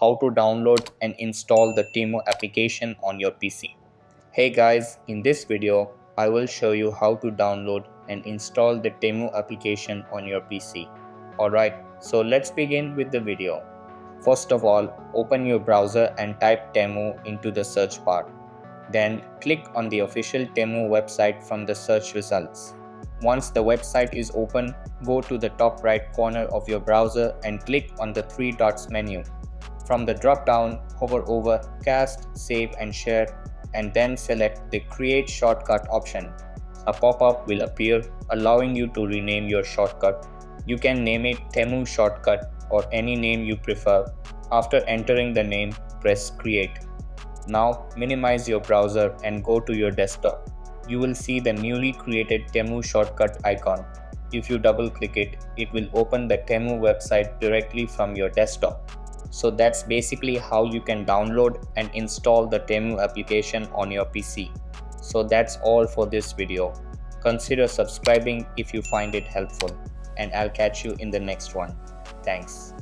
how to download and install the Temu application on your PC. Hey guys, in this video, I will show you how to download and install the Temu application on your PC. Alright, so let's begin with the video. First of all, open your browser and type Temu into the search bar. Then click on the official Temu website from the search results. Once the website is open, go to the top right corner of your browser and click on the three dots menu. From the drop-down, hover over Cast, Save and Share and then select the Create Shortcut option. A pop-up will appear allowing you to rename your shortcut. You can name it Temu Shortcut or any name you prefer. After entering the name, press Create. Now minimize your browser and go to your desktop. You will see the newly created Temu shortcut icon. If you double click it, it will open the Temu website directly from your desktop. So that's basically how you can download and install the Temu application on your PC. So that's all for this video. Consider subscribing if you find it helpful, and I'll catch you in the next one. Thanks.